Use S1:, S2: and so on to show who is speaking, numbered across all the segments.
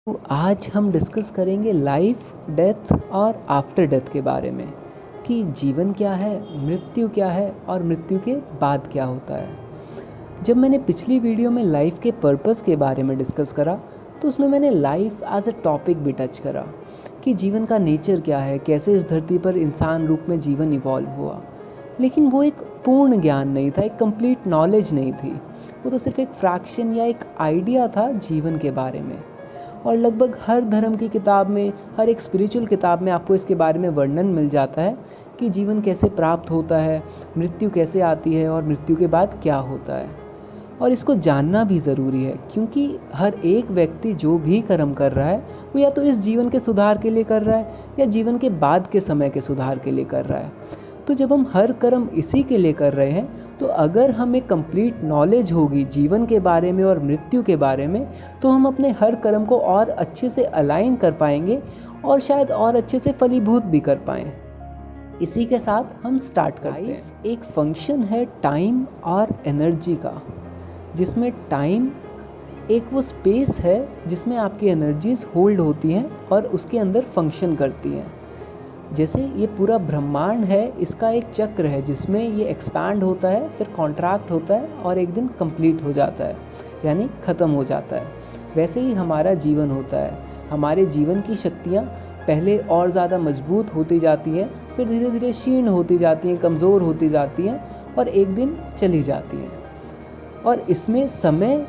S1: तो आज हम डिस्कस करेंगे लाइफ, डेथ और आफ्टर डेथ के बारे में कि जीवन क्या है, मृत्यु क्या है और मृत्यु के बाद क्या होता है। जब मैंने पिछली वीडियो में लाइफ के पर्पस के बारे में डिस्कस करा तो उसमें मैंने लाइफ एज अ टॉपिक भी टच करा कि जीवन का नेचर क्या है, कैसे इस धरती पर इंसान रूप में जीवन इवॉल्व हुआ। लेकिन वो एक पूर्ण ज्ञान नहीं था, एक कंप्लीट नॉलेज नहीं थी। वो तो सिर्फ एक फ्रैक्शन या एक आइडिया था जीवन के बारे में। और लगभग हर धर्म की किताब में, हर एक स्पिरिचुअल किताब में आपको इसके बारे में वर्णन मिल जाता है कि जीवन कैसे प्राप्त होता है, मृत्यु कैसे आती है और मृत्यु के बाद क्या होता है। और इसको जानना भी ज़रूरी है क्योंकि हर एक व्यक्ति जो भी कर्म कर रहा है वो या तो इस जीवन के सुधार के लिए कर रहा है या जीवन के बाद के समय के सुधार के लिए कर रहा है। तो जब हम हर कर्म इसी के लिए कर रहे हैं तो अगर हमें कंप्लीट नॉलेज होगी जीवन के बारे में और मृत्यु के बारे में तो हम अपने हर कर्म को और अच्छे से अलाइन कर पाएंगे और शायद और अच्छे से फलीभूत भी कर पाएँ। इसी के साथ हम स्टार्ट करते हैं। एक फंक्शन है टाइम और एनर्जी का, जिसमें टाइम एक वो स्पेस है जिसमें आपकी एनर्जीज होल्ड होती हैं और उसके अंदर फंक्शन करती हैं। जैसे ये पूरा ब्रह्मांड है, इसका एक चक्र है जिसमें ये एक्सपैंड होता है, फिर कॉन्ट्रैक्ट होता है और एक दिन कंप्लीट हो जाता है, यानी ख़त्म हो जाता है। वैसे ही हमारा जीवन होता है। हमारे जीवन की शक्तियाँ पहले और ज़्यादा मजबूत होती जाती हैं, फिर धीरे धीरे क्षीण होती जाती हैं, कमज़ोर होती जाती हैं और एक दिन चली जाती हैं। और इसमें समय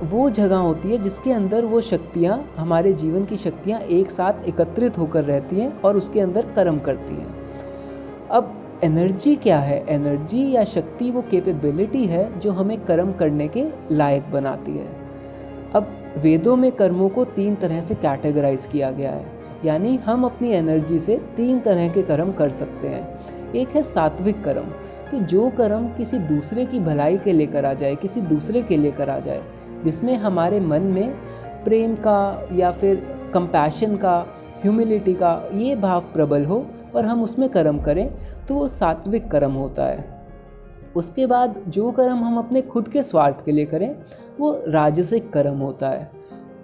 S1: वो जगह होती है जिसके अंदर वो शक्तियाँ, हमारे जीवन की शक्तियाँ एक साथ एकत्रित होकर रहती हैं और उसके अंदर कर्म करती हैं। अब एनर्जी क्या है? एनर्जी या शक्ति वो कैपेबिलिटी है जो हमें कर्म करने के लायक बनाती है। अब वेदों में कर्मों को 3 तरह से कैटेगराइज किया गया है, यानी हम अपनी एनर्जी से 3 तरह के कर्म कर सकते हैं। एक है सात्विक कर्म, तो जो कर्म किसी दूसरे की भलाई के लिए करा जाए, किसी दूसरे के लिए करा जाए, जिसमें हमारे मन में प्रेम का या फिर कंपैशन का, ह्यूमिलिटी का ये भाव प्रबल हो और हम उसमें कर्म करें तो वो सात्विक कर्म होता है। उसके बाद जो कर्म हम अपने खुद के स्वार्थ के लिए करें वो राजसिक कर्म होता है।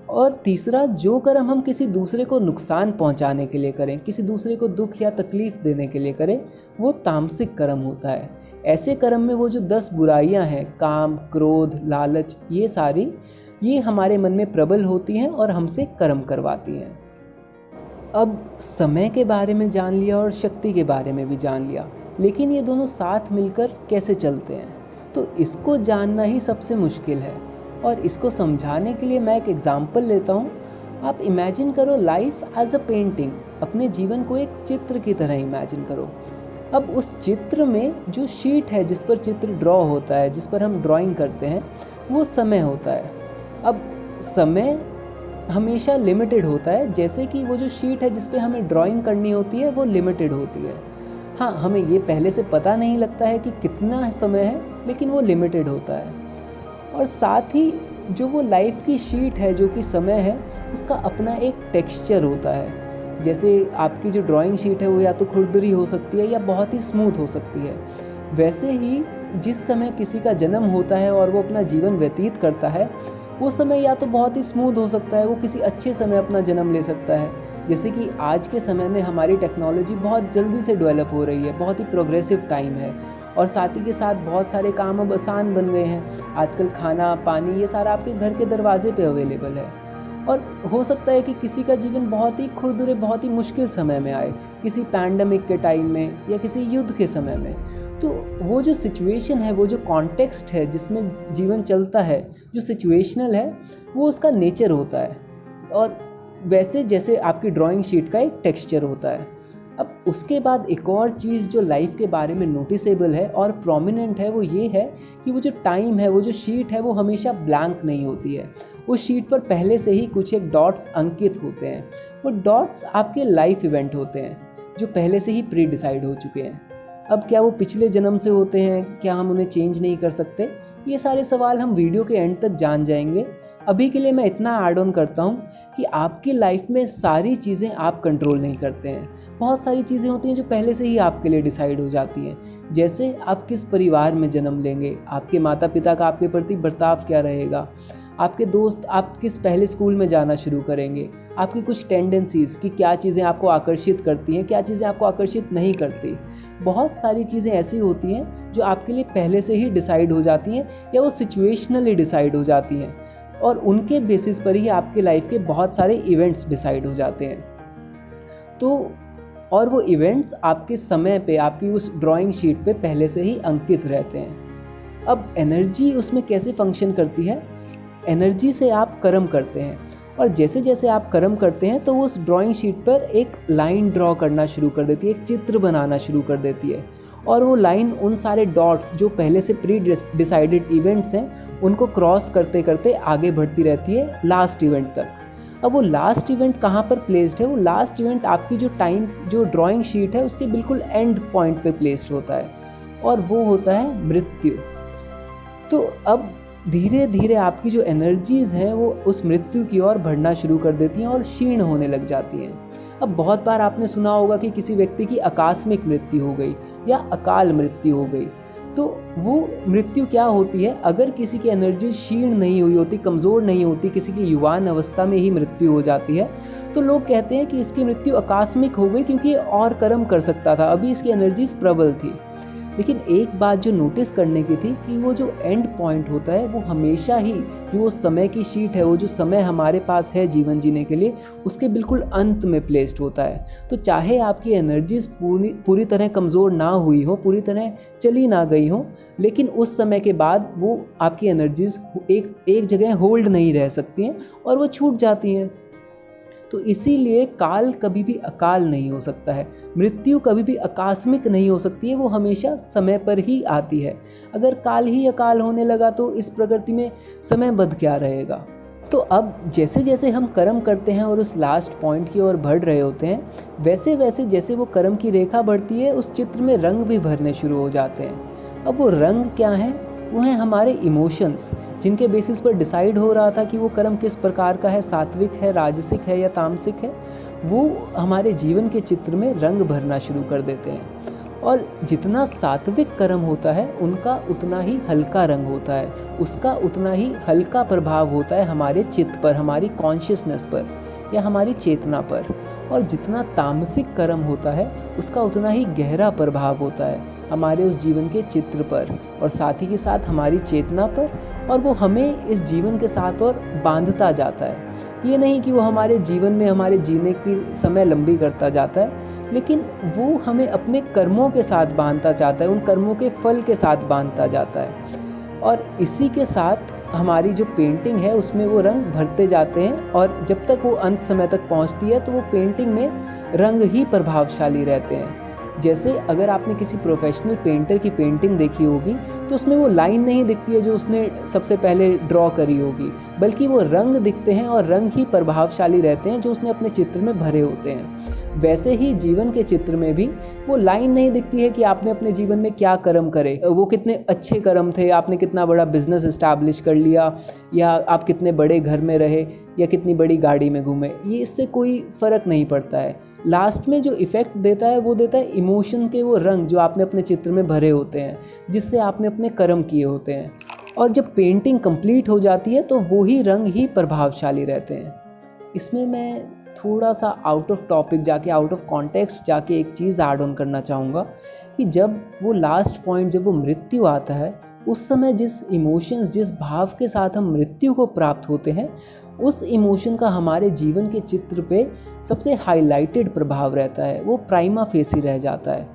S1: और तीसरा, जो कर्म हम किसी दूसरे को नुकसान पहुंचाने के लिए करें, किसी दूसरे को दुख या तकलीफ़ देने के लिए करें, वो तामसिक कर्म होता है। ऐसे कर्म में वो जो 10 बुराइयां हैं, काम, क्रोध, लालच, ये सारी ये हमारे मन में प्रबल होती हैं और हमसे कर्म करवाती हैं। अब समय के बारे में जान लिया और शक्ति के बारे में भी जान लिया, लेकिन ये दोनों साथ मिलकर कैसे चलते हैं, तो इसको जानना ही सबसे मुश्किल है। और इसको समझाने के लिए मैं एक एग्ज़ाम्पल लेता हूँ। आप इमेजिन करो लाइफ एज अ पेंटिंग, अपने जीवन को एक चित्र की तरह इमेजिन करो। अब उस चित्र में जो शीट है जिस पर चित्र ड्रॉ होता है, जिस पर हम ड्राइंग करते हैं, वो समय होता है। अब समय हमेशा लिमिटेड होता है, जैसे कि वो जो शीट है जिस पे हमें ड्राइंग करनी होती है वो लिमिटेड होती है। हाँ, हमें ये पहले से पता नहीं लगता है कि कितना समय है, लेकिन वो लिमिटेड होता है। और साथ ही जो वो लाइफ की शीट है, जो कि समय है, उसका अपना एक टेक्सचर होता है। जैसे आपकी जो ड्राइंग शीट है वो या तो खुरदरी हो सकती है या बहुत ही स्मूथ हो सकती है। वैसे ही जिस समय किसी का जन्म होता है और वो अपना जीवन व्यतीत करता है, वो समय या तो बहुत ही स्मूथ हो सकता है, वो किसी अच्छे समय अपना जन्म ले सकता है। जैसे कि आज के समय में हमारी टेक्नोलॉजी बहुत जल्दी से डेवलप हो रही है, बहुत ही प्रोग्रेसिव टाइम है और साथ ही के साथ बहुत सारे काम अब आसान बन गए हैं। आजकल खाना, पानी, ये सारा आपके घर के दरवाजे पे अवेलेबल है। और हो सकता है कि किसी का जीवन बहुत ही खुरदुरे, बहुत ही मुश्किल समय में आए, किसी पैंडमिक के टाइम में या किसी युद्ध के समय में। तो वो जो सिचुएशन है, वो जो कॉन्टेक्स्ट है जिसमें जीवन चलता है, जो सिचुएशनल है, वो उसका नेचर होता है। और वैसे जैसे आपकी ड्राइंग शीट का एक टेक्सचर होता है। अब उसके बाद एक और चीज़ जो लाइफ के बारे में नोटिसेबल है और प्रोमिनेंट है, वो ये है कि वो जो टाइम है, वो जो शीट है, वो हमेशा ब्लैंक नहीं होती है। उस शीट पर पहले से ही कुछ एक डॉट्स अंकित होते हैं। वो डॉट्स आपके लाइफ इवेंट होते हैं जो पहले से ही प्री डिसाइड हो चुके हैं। अब क्या वो पिछले जन्म से होते हैं? क्या हम उन्हें चेंज नहीं कर सकते? ये सारे सवाल हम वीडियो के एंड तक जान जाएंगे। अभी के लिए मैं इतना ऐड ऑन करता हूँ कि आपकी लाइफ में सारी चीज़ें आप कंट्रोल नहीं करते हैं। बहुत सारी चीज़ें होती हैं जो पहले से ही आपके लिए डिसाइड हो जाती हैं। जैसे आप किस परिवार में जन्म लेंगे, आपके माता पिता का आपके प्रति बर्ताव क्या रहेगा, आपके दोस्त आप किस पहले स्कूल में जाना शुरू करेंगे, आपकी कुछ टेंडेंसीज़ कि क्या चीज़ें आपको आकर्षित करती हैं, क्या चीज़ें आपको आकर्षित नहीं करती। बहुत सारी चीज़ें ऐसी होती हैं जो आपके लिए पहले से ही डिसाइड हो जाती हैं या वो सिचुएशनली डिसाइड हो जाती हैं, और उनके बेसिस पर ही आपके लाइफ के बहुत सारे इवेंट्स डिसाइड हो जाते हैं। तो और वो इवेंट्स आपके समय पे, आपकी उस ड्राइंग शीट पे पहले से ही अंकित रहते हैं। अब एनर्जी उसमें कैसे फंक्शन करती है? एनर्जी से आप कर्म करते हैं, और जैसे जैसे आप कर्म करते हैं तो वो उस ड्राइंग शीट पर एक लाइन ड्रॉ करना शुरू कर देती है, एक चित्र बनाना शुरू कर देती है, और वो लाइन उन सारे डॉट्स जो पहले से प्री डिसाइडेड इवेंट्स हैं उनको क्रॉस करते करते आगे बढ़ती रहती है लास्ट इवेंट तक। अब वो लास्ट इवेंट कहाँ पर प्लेस्ड है? वो लास्ट इवेंट आपकी जो ड्राइंग शीट है उसके बिल्कुल एंड पॉइंट पे प्लेस्ड होता है, और वो होता है मृत्यु। तो अब धीरे धीरे आपकी जो एनर्जीज़ हैं वो उस मृत्यु की ओर बढ़ना शुरू कर देती हैं और क्षीण होने लग जाती हैं। अब बहुत बार आपने सुना होगा कि किसी व्यक्ति की आकस्मिक मृत्यु हो गई या अकाल मृत्यु हो गई। तो वो मृत्यु क्या होती है? अगर किसी की एनर्जी क्षीण नहीं हुई होती, कमज़ोर नहीं होती, किसी की युवान अवस्था में ही मृत्यु हो जाती है, तो लोग कहते हैं कि इसकी मृत्यु आकस्मिक हो गई क्योंकि ये और कर्म कर सकता था, अभी इसकी एनर्जीज प्रबल थी। लेकिन एक बात जो नोटिस करने की थी कि वो जो एंड पॉइंट होता है वो हमेशा ही जो वो समय की शीट है, वो जो समय हमारे पास है जीवन जीने के लिए, उसके बिल्कुल अंत में प्लेस्ड होता है। तो चाहे आपकी एनर्जीज पूरी तरह कमज़ोर ना हुई हो, पूरी तरह चली ना गई हो, लेकिन उस समय के बाद वो आपकी एनर्जीज एक जगह होल्ड नहीं रह सकती हैं और वो छूट जाती हैं। तो इसीलिए काल कभी भी अकाल नहीं हो सकता है, मृत्यु कभी भी आकस्मिक नहीं हो सकती है, वो हमेशा समय पर ही आती है। अगर काल ही अकाल होने लगा तो इस प्रकृति में समयबद्ध क्या रहेगा? तो अब जैसे जैसे हम कर्म करते हैं और उस लास्ट पॉइंट की ओर बढ़ रहे होते हैं, वैसे वैसे जैसे वो कर्म की रेखा बढ़ती है उस चित्र में रंग भी भरने शुरू हो जाते हैं। अब वो रंग क्या हैं? वो हैं हमारे इमोशंस, जिनके बेसिस पर डिसाइड हो रहा था कि वो कर्म किस प्रकार का है, सात्विक है, राजसिक है या तामसिक है। वो हमारे जीवन के चित्र में रंग भरना शुरू कर देते हैं, और जितना सात्विक कर्म होता है उनका उतना ही हल्का रंग होता है, उसका उतना ही हल्का प्रभाव होता है हमारे चित्त पर, हमारी कॉन्शियसनेस पर या हमारी चेतना पर। और जितना तामसिक कर्म होता है उसका उतना ही गहरा प्रभाव होता है हमारे उस जीवन के चित्र पर और साथ ही के साथ हमारी चेतना पर, और वो हमें इस जीवन के साथ और बांधता जाता है। ये नहीं कि वो हमारे जीवन में हमारे जीने की समय लंबी करता जाता है, लेकिन वो हमें अपने कर्मों के साथ बांधता जाता है, उन कर्मों के फल के साथ बांधता जाता है। और इसी के साथ हमारी जो पेंटिंग है उसमें वो रंग भरते जाते हैं, और जब तक वो अंत समय तक पहुंचती है तो वो पेंटिंग में रंग ही प्रभावशाली रहते हैं। जैसे अगर आपने किसी प्रोफेशनल पेंटर की पेंटिंग देखी होगी तो उसमें वो लाइन नहीं दिखती है जो उसने सबसे पहले ड्रॉ करी होगी, बल्कि वो रंग दिखते हैं, और रंग ही प्रभावशाली रहते हैं जो उसने अपने चित्र में भरे होते हैं। वैसे ही जीवन के चित्र में भी वो लाइन नहीं दिखती है कि आपने अपने जीवन में क्या कर्म करे, वो कितने अच्छे कर्म थे, आपने कितना बड़ा बिजनेस इस्टेब्लिश कर लिया, या आप कितने बड़े घर में रहे, या कितनी बड़ी गाड़ी में घूमे, ये इससे कोई फ़र्क नहीं पड़ता है। लास्ट में जो इफ़ेक्ट देता है वो देता है इमोशन के वो रंग जो आपने अपने चित्र में भरे होते हैं, जिससे आपने अपने कर्म किए होते हैं। और जब पेंटिंग कंप्लीट हो जाती है तो वो ही रंग ही प्रभावशाली रहते हैं। इसमें मैं थोड़ा सा आउट ऑफ टॉपिक जाके, आउट ऑफ कॉन्टेक्स्ट जाके एक चीज़ ऐड ऑन करना चाहूँगा कि जब वो लास्ट पॉइंट, जब वो मृत्यु आता है, उस समय जिस इमोशंस, जिस भाव के साथ हम मृत्यु को प्राप्त होते हैं, उस इमोशन का हमारे जीवन के चित्र पे सबसे हाईलाइटेड प्रभाव रहता है, वो प्राइमा फेसी रह जाता है।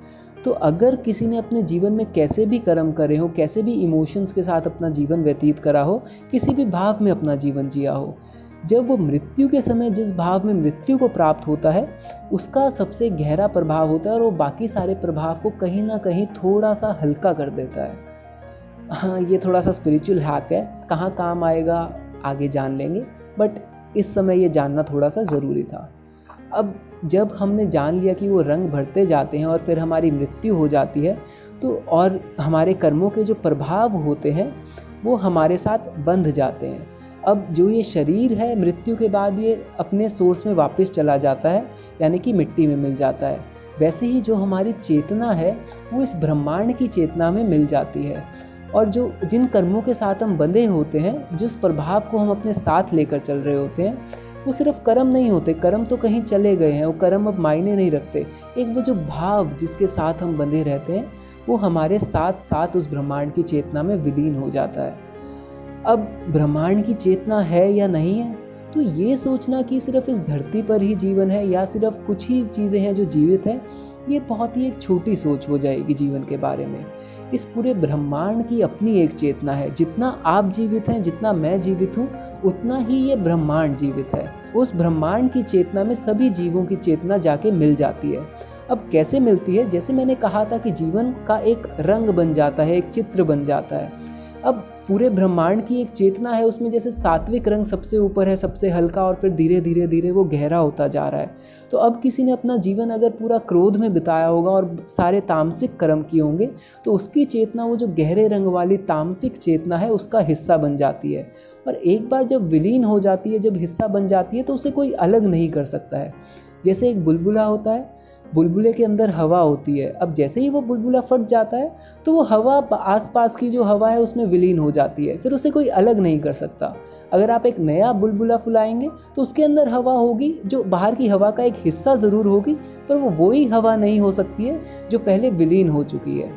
S1: तो अगर किसी ने अपने जीवन में कैसे भी कर्म करे हो, कैसे भी इमोशंस के साथ अपना जीवन व्यतीत करा हो, किसी भी भाव में अपना जीवन जिया हो, जब वो मृत्यु के समय जिस भाव में मृत्यु को प्राप्त होता है उसका सबसे गहरा प्रभाव होता है, और वो बाकी सारे प्रभाव को कहीं ना कहीं थोड़ा सा हल्का कर देता है। हाँ, ये थोड़ा सा स्पिरिचुअल हैक है, कहाँ काम आएगा आगे जान लेंगे, बट इस समय ये जानना थोड़ा सा ज़रूरी था। अब जब हमने जान लिया कि वो रंग भरते जाते हैं और फिर हमारी मृत्यु हो जाती है, तो और हमारे कर्मों के जो प्रभाव होते हैं वो हमारे साथ बंध जाते हैं। अब जो ये शरीर है मृत्यु के बाद ये अपने सोर्स में वापस चला जाता है, यानी कि मिट्टी में मिल जाता है। वैसे ही जो हमारी चेतना है वो इस ब्रह्मांड की चेतना में मिल जाती है। और जो जिन कर्मों के साथ हम बंधे होते हैं, जिस प्रभाव को हम अपने साथ लेकर चल रहे होते हैं, वो सिर्फ कर्म नहीं होते। कर्म तो कहीं चले गए हैं, वो कर्म अब मायने नहीं रखते। एक वो जो भाव जिसके साथ हम बंधे रहते हैं, वो हमारे साथ साथ उस ब्रह्मांड की चेतना में विलीन हो जाता है। अब ब्रह्मांड की चेतना है या नहीं है, तो ये सोचना कि सिर्फ इस धरती पर ही जीवन है या सिर्फ कुछ ही चीज़ें हैं जो जीवित हैं, ये बहुत ही एक छोटी सोच हो जाएगी जीवन के बारे में। इस पूरे ब्रह्मांड की अपनी एक चेतना है। जितना आप जीवित हैं, जितना मैं जीवित हूँ, उतना ही ये ब्रह्मांड जीवित है। उस ब्रह्मांड की चेतना में सभी जीवों की चेतना जाके मिल जाती है। अब कैसे मिलती है? जैसे मैंने कहा था कि जीवन का एक रंग बन जाता है, एक चित्र बन जाता है। अब पूरे ब्रह्मांड की एक चेतना है, उसमें जैसे सात्विक रंग सबसे ऊपर है, सबसे हल्का, और फिर धीरे धीरे धीरे वो गहरा होता जा रहा है। तो अब किसी ने अपना जीवन अगर पूरा क्रोध में बिताया होगा और सारे तामसिक कर्म किए होंगे, तो उसकी चेतना, वो जो गहरे रंग वाली तामसिक चेतना है, उसका हिस्सा बन जाती है। और एक बार जब विलीन हो जाती है, जब हिस्सा बन जाती है, तो उसे कोई अलग नहीं कर सकता है। जैसे एक बुलबुला होता है, बुलबुले के अंदर हवा होती है। अब जैसे ही वो बुलबुला फट जाता है, तो वो हवा आसपास की जो हवा है उसमें विलीन हो जाती है, फिर उसे कोई अलग नहीं कर सकता। अगर आप एक नया बुलबुला फुलाएंगे तो उसके अंदर हवा होगी, जो बाहर की हवा का एक हिस्सा ज़रूर होगी, पर वो वही हवा नहीं हो सकती है जो पहले विलीन हो चुकी है।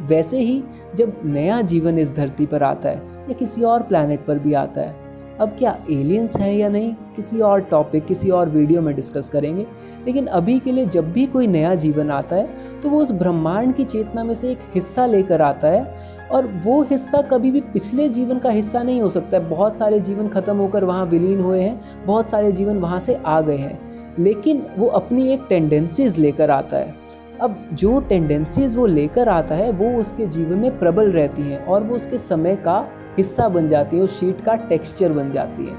S1: वैसे ही जब नया जीवन इस धरती पर आता है या किसी और प्लैनेट पर भी आता है, अब क्या एलियंस हैं या नहीं, किसी और टॉपिक, किसी और वीडियो में डिस्कस करेंगे। लेकिन अभी के लिए जब भी कोई नया जीवन आता है, तो वो उस ब्रह्मांड की चेतना में से एक हिस्सा लेकर आता है, और वो हिस्सा कभी भी पिछले जीवन का हिस्सा नहीं हो सकता है। बहुत सारे जीवन खत्म होकर वहाँ विलीन हुए हैं, बहुत सारे जीवन वहाँ से आ गए हैं, लेकिन वो अपनी एक टेंडेंसीज लेकर आता है। अब जो टेंडेंसीज वो लेकर आता है, वो उसके जीवन में प्रबल रहती हैं और वो उसके समय का हिस्सा बन जाती है, उस शीट का टेक्सचर बन जाती है,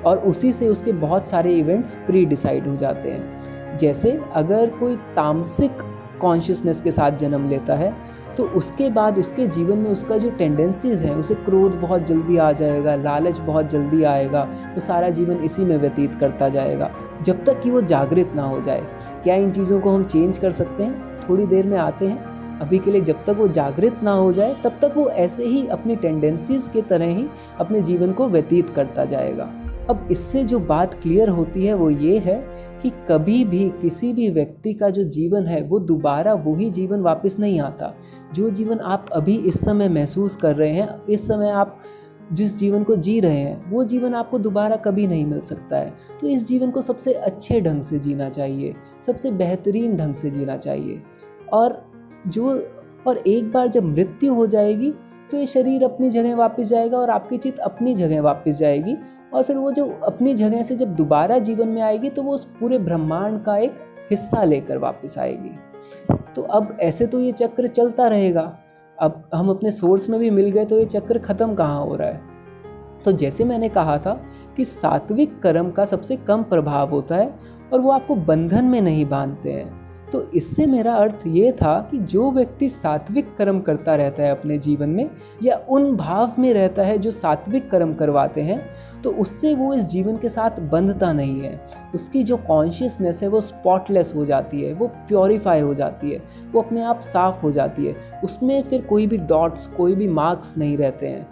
S1: और उसी से उसके बहुत सारे इवेंट्स प्री डिसाइड हो जाते हैं। जैसे अगर कोई तामसिक कॉन्शियसनेस के साथ जन्म लेता है, तो उसके बाद उसके जीवन में उसका जो टेंडेंसीज हैं, उसे क्रोध बहुत जल्दी आ जाएगा, लालच बहुत जल्दी आएगा, वो सारा जीवन इसी में व्यतीत करता जाएगा जब तक कि वो जागृत ना हो जाए। क्या इन चीज़ों को हम चेंज कर सकते हैं? थोड़ी देर में आते हैं। अभी के लिए जब तक वो जागृत ना हो जाए, तब तक वो ऐसे ही अपनी टेंडेंसीज के तरह ही अपने जीवन को व्यतीत करता जाएगा। अब इससे जो बात क्लियर होती है वो ये है कि कभी भी किसी भी व्यक्ति का जो जीवन है, वो दोबारा वही जीवन वापस नहीं आता। जो जीवन आप अभी इस समय महसूस कर रहे हैं, इस समय आप जिस जीवन को जी रहे हैं, वो जीवन आपको दोबारा कभी नहीं मिल सकता है। तो इस जीवन को सबसे अच्छे ढंग से जीना चाहिए, सबसे बेहतरीन ढंग से जीना चाहिए। और एक बार जब मृत्यु हो जाएगी, तो ये शरीर अपनी जगह वापस जाएगा और आपकी चित्त अपनी जगह वापस जाएगी, और फिर वो जो अपनी जगह से जब दोबारा जीवन में आएगी, तो वो उस पूरे ब्रह्मांड का एक हिस्सा लेकर वापस आएगी। तो अब ऐसे तो ये चक्र चलता रहेगा। अब हम अपने सोर्स में भी मिल गए, तो ये चक्र ख़त्म कहाँ हो रहा है? तो जैसे मैंने कहा था कि सात्विक कर्म का सबसे कम प्रभाव होता है और वो आपको बंधन में नहीं बांधते हैं। तो इससे मेरा अर्थ ये था कि जो व्यक्ति सात्विक कर्म करता रहता है अपने जीवन में, या उन भाव में रहता है जो सात्विक कर्म करवाते हैं, तो उससे वो इस जीवन के साथ बंधता नहीं है। उसकी जो कॉन्शियसनेस है वो स्पॉटलेस हो जाती है, वो प्योरीफाई हो जाती है, वो अपने आप साफ हो जाती है। उसमें फिर कोई भी डॉट्स, कोई भी मार्क्स नहीं रहते हैं।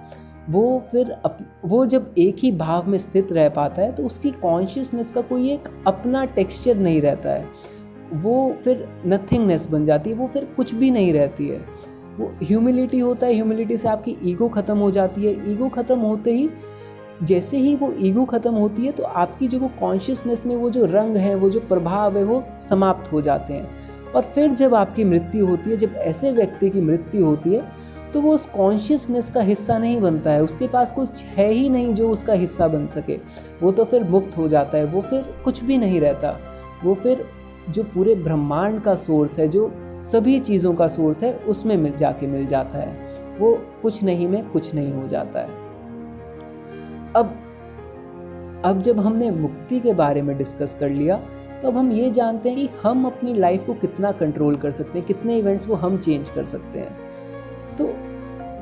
S1: वो जब एक ही भाव में स्थित रह पाता है, तो उसकी कॉन्शियसनेस का कोई एक अपना टेक्सचर नहीं रहता है। वो फिर नथिंगनेस बन जाती है, वो फिर कुछ भी नहीं रहती है। वो ह्यूमिलिटी होता है, ह्यूमिलिटी से आपकी ईगो ख़त्म हो जाती है। ईगो ख़त्म होते ही, जैसे ही वो ईगो ख़त्म होती है, तो आपकी जो वो कॉन्शियसनेस में वो जो रंग है, वो जो प्रभाव है, वो समाप्त हो जाते हैं। और फिर जब आपकी मृत्यु होती है, जब ऐसे व्यक्ति की मृत्यु होती है, तो वो उस कॉन्शियसनेस का हिस्सा नहीं बनता है। उसके पास कुछ है ही नहीं जो उसका हिस्सा बन सके। वो तो फिर मुक्त हो जाता है, वो फिर कुछ भी नहीं रहता। वो फिर जो पूरे ब्रह्मांड का सोर्स है, जो सभी चीज़ों का सोर्स है, उसमें मिल जाता है। वो कुछ नहीं में कुछ नहीं हो जाता है। अब जब हमने मुक्ति के बारे में डिस्कस कर लिया, तो अब हम ये जानते हैं कि हम अपनी लाइफ को कितना कंट्रोल कर सकते हैं, कितने इवेंट्स को हम चेंज कर सकते हैं। तो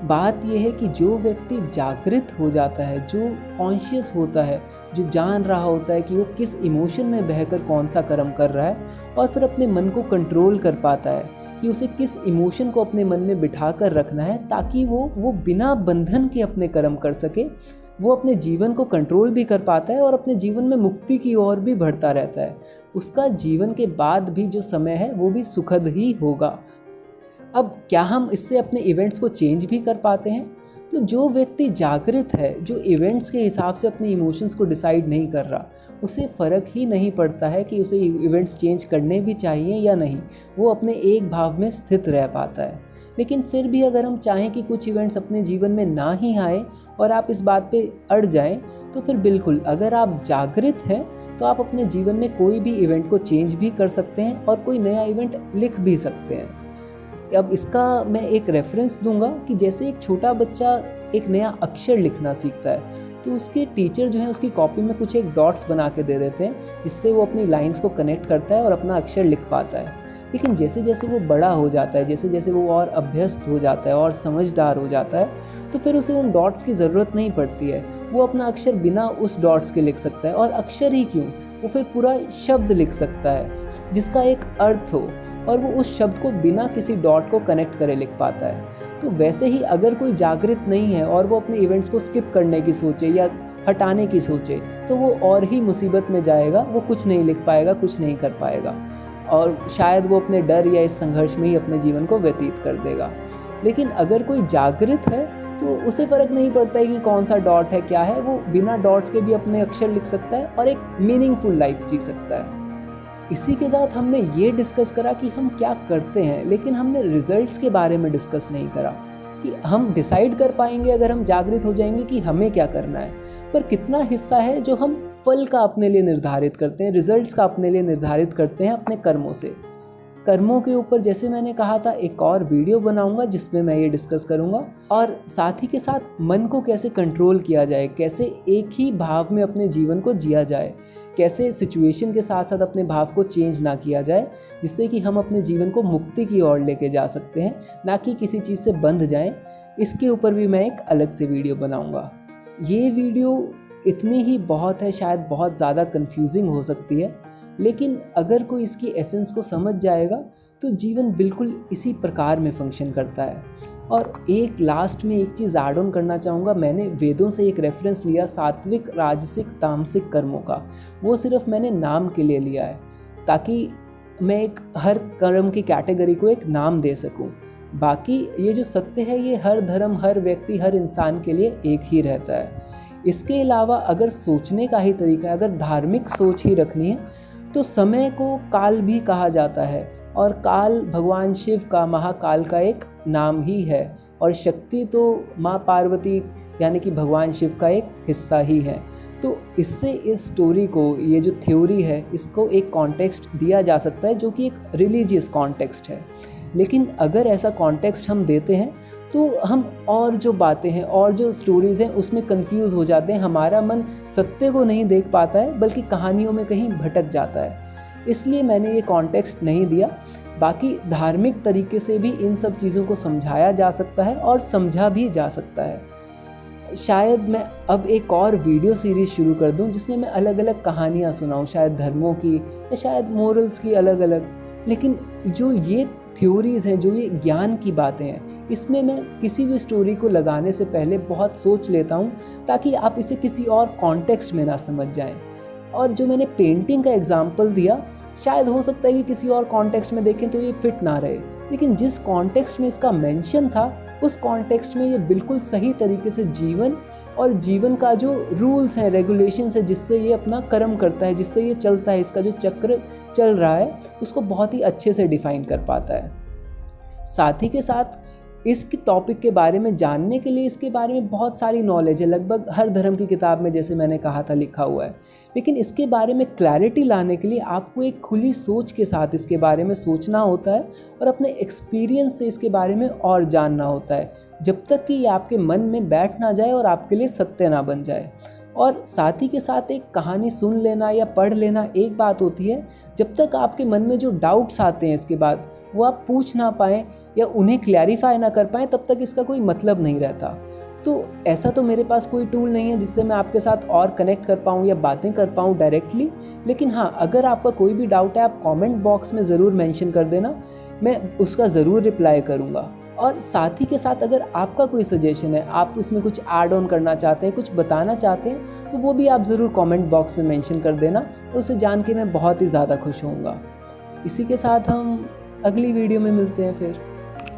S1: बात यह है कि जो व्यक्ति जागृत हो जाता है, जो कॉन्शियस होता है, जो जान रहा होता है कि वो किस इमोशन में बहकर कौन सा कर्म कर रहा है, और फिर अपने मन को कंट्रोल कर पाता है कि उसे किस इमोशन को अपने मन में बिठा कर रखना है, ताकि वो बिना बंधन के अपने कर्म कर सके, वो अपने जीवन को कंट्रोल भी कर पाता है और अपने जीवन में मुक्ति की ओर भी बढ़ता रहता है। उसका जीवन के बाद भी जो समय है वो भी सुखद ही होगा। अब क्या हम इससे अपने इवेंट्स को चेंज भी कर पाते हैं? तो जो व्यक्ति जागृत है, जो इवेंट्स के हिसाब से अपने इमोशंस को डिसाइड नहीं कर रहा, उसे फ़र्क ही नहीं पड़ता है कि उसे इवेंट्स चेंज करने भी चाहिए या नहीं, वो अपने एक भाव में स्थित रह पाता है। लेकिन फिर भी अगर हम चाहें कि कुछ इवेंट्स अपने जीवन में ना ही आए और आप इस बात पे अड़ जाएं, तो फिर बिल्कुल, अगर आप जागृत हैं तो आप अपने जीवन में कोई भी इवेंट को चेंज भी कर सकते हैं और कोई नया इवेंट लिख भी सकते हैं। अब इसका मैं एक रेफरेंस दूंगा कि जैसे एक छोटा बच्चा एक नया अक्षर लिखना सीखता है, तो उसके टीचर जो है उसकी कॉपी में कुछ एक डॉट्स बना के दे देते हैं, जिससे वो अपनी लाइंस को कनेक्ट करता है और अपना अक्षर लिख पाता है। लेकिन जैसे जैसे वो बड़ा हो जाता है, जैसे जैसे वो और अभ्यस्त हो जाता है और समझदार हो जाता है, तो फिर उसे उन डॉट्स की ज़रूरत नहीं पड़ती है। वो अपना अक्षर बिना उस डॉट्स के लिख सकता है, और अक्षर ही क्यों, वो फिर पूरा शब्द लिख सकता है जिसका एक अर्थ हो, और वो उस शब्द को बिना किसी डॉट को कनेक्ट करे लिख पाता है। तो वैसे ही अगर कोई जागृत नहीं है और वो अपने इवेंट्स को स्किप करने की सोचे या हटाने की सोचे, तो वो और ही मुसीबत में जाएगा। वो कुछ नहीं लिख पाएगा, कुछ नहीं कर पाएगा, और शायद वो अपने डर या इस संघर्ष में ही अपने जीवन को व्यतीत कर देगा। लेकिन अगर कोई जागृत है तो उसे फ़र्क नहीं पड़ता है कि कौन सा डॉट है, क्या है, वो बिना डॉट्स के भी अपने अक्षर लिख सकता है और एक मीनिंगफुल लाइफ जी सकता है। इसी के साथ हमने ये डिस्कस करा कि हम क्या करते हैं, लेकिन हमने रिजल्ट्स के बारे में डिस्कस नहीं करा कि हम डिसाइड कर पाएंगे अगर हम जागृत हो जाएंगे कि हमें क्या करना है, पर कितना हिस्सा है जो हम फल का अपने लिए निर्धारित करते हैं, रिजल्ट्स का अपने लिए निर्धारित करते हैं अपने कर्मों से। कर्मों के ऊपर जैसे मैंने कहा था, एक और वीडियो बनाऊंगा जिसमें मैं ये डिस्कस करूंगा, और साथ ही के साथ मन को कैसे कंट्रोल किया जाए, कैसे एक ही भाव में अपने जीवन को जिया जाए, कैसे सिचुएशन के साथ साथ अपने भाव को चेंज ना किया जाए, जिससे कि हम अपने जीवन को मुक्ति की ओर लेके जा सकते हैं, ना कि किसी चीज़ से बंध जाएं। इसके ऊपर भी मैं एक अलग से वीडियो बनाऊंगा। ये वीडियो इतनी ही बहुत है, शायद बहुत ज़्यादा कंफ्यूजिंग हो सकती है, लेकिन अगर कोई इसकी एसेंस को समझ जाएगा तो जीवन बिल्कुल इसी प्रकार में फंक्शन करता है। और एक लास्ट में एक चीज़ ऐड ऑन करना चाहूँगा। मैंने वेदों से एक रेफरेंस लिया सात्विक, राजसिक, तामसिक कर्मों का। वो सिर्फ मैंने नाम के लिए लिया है, ताकि मैं एक हर कर्म की कैटेगरी को एक नाम दे सकूं। बाकी ये जो सत्य है ये हर धर्म, हर व्यक्ति, हर इंसान के लिए एक ही रहता है। इसके अलावा अगर सोचने का ही तरीका है, अगर धार्मिक सोच ही रखनी है, तो समय को काल भी कहा जाता है, और काल भगवान शिव का, महाकाल का एक नाम ही है, और शक्ति तो माँ पार्वती यानी कि भगवान शिव का एक हिस्सा ही है। तो इससे इस स्टोरी को, ये जो थ्योरी है, इसको एक कॉन्टेक्स्ट दिया जा सकता है जो कि एक रिलीजियस कॉन्टेक्स्ट है। लेकिन अगर ऐसा कॉन्टेक्स्ट हम देते हैं तो हम और जो बातें हैं और जो स्टोरीज़ हैं उसमें कंफ्यूज हो जाते हैं। हमारा मन सत्य को नहीं देख पाता है, बल्कि कहानियों में कहीं भटक जाता है। इसलिए मैंने ये कॉन्टेक्स्ट नहीं दिया। बाकी धार्मिक तरीके से भी इन सब चीज़ों को समझाया जा सकता है और समझा भी जा सकता है। शायद मैं अब एक और वीडियो सीरीज़ शुरू कर दूं जिसमें मैं अलग अलग कहानियां सुनाऊं, शायद धर्मों की या शायद मोरल्स की अलग अलग। लेकिन जो ये थ्योरीज़ हैं, जो ये ज्ञान की बातें हैं, इसमें मैं किसी भी स्टोरी को लगाने से पहले बहुत सोच लेता हूँ, ताकि आप इसे किसी और कॉन्टेक्स्ट में ना समझ जाएं। और जो मैंने पेंटिंग का एग्जाम्पल दिया, शायद हो सकता है कि किसी और कॉन्टेक्स्ट में देखें तो ये फिट ना रहे, लेकिन जिस कॉन्टेक्स्ट में इसका मेंशन था उस कॉन्टेक्स्ट में ये बिल्कुल सही तरीके से जीवन और जीवन का जो रूल्स हैं, रेगुलेशंस है, जिससे ये अपना कर्म करता है, जिससे ये चलता है, इसका जो चक्र चल रहा है, उसको बहुत ही अच्छे से डिफाइन कर पाता है। साथ ही के साथ इसके टॉपिक के बारे में जानने के लिए इसके बारे में बहुत सारी नॉलेज है, लगभग हर धर्म की किताब में, जैसे मैंने कहा था, लिखा हुआ है। लेकिन इसके बारे में क्लैरिटी लाने के लिए आपको एक खुली सोच के साथ इसके बारे में सोचना होता है और अपने एक्सपीरियंस से इसके बारे में और जानना होता है, जब तक कि ये आपके मन में बैठ ना जाए और आपके लिए सत्य ना बन जाए। और साथ ही के साथ एक कहानी सुन लेना या पढ़ लेना एक बात होती है, जब तक आपके मन में जो डाउट्स आते हैं इसके बाद वो आप पूछ ना पाएँ या उन्हें क्लैरिफाई ना कर पाएँ, तब तक इसका कोई मतलब नहीं रहता। तो ऐसा तो मेरे पास कोई टूल नहीं है जिससे मैं आपके साथ और कनेक्ट कर पाऊँ या बातें कर पाऊँ डायरेक्टली। लेकिन हाँ, अगर आपका कोई भी डाउट है, आप कमेंट बॉक्स में ज़रूर मेंशन कर देना, मैं उसका ज़रूर रिप्लाई करूँगा। और साथ ही के साथ अगर आपका कोई सजेशन है, आप उसमें कुछ ऐड ऑन करना चाहते हैं, कुछ बताना चाहते हैं, तो वो भी आप ज़रूर कमेंट बॉक्स में मेंशन कर देना, तो उसे जान के मैं बहुत ही ज़्यादा खुश होऊंगा। इसी के साथ हम अगली वीडियो में मिलते हैं फिर।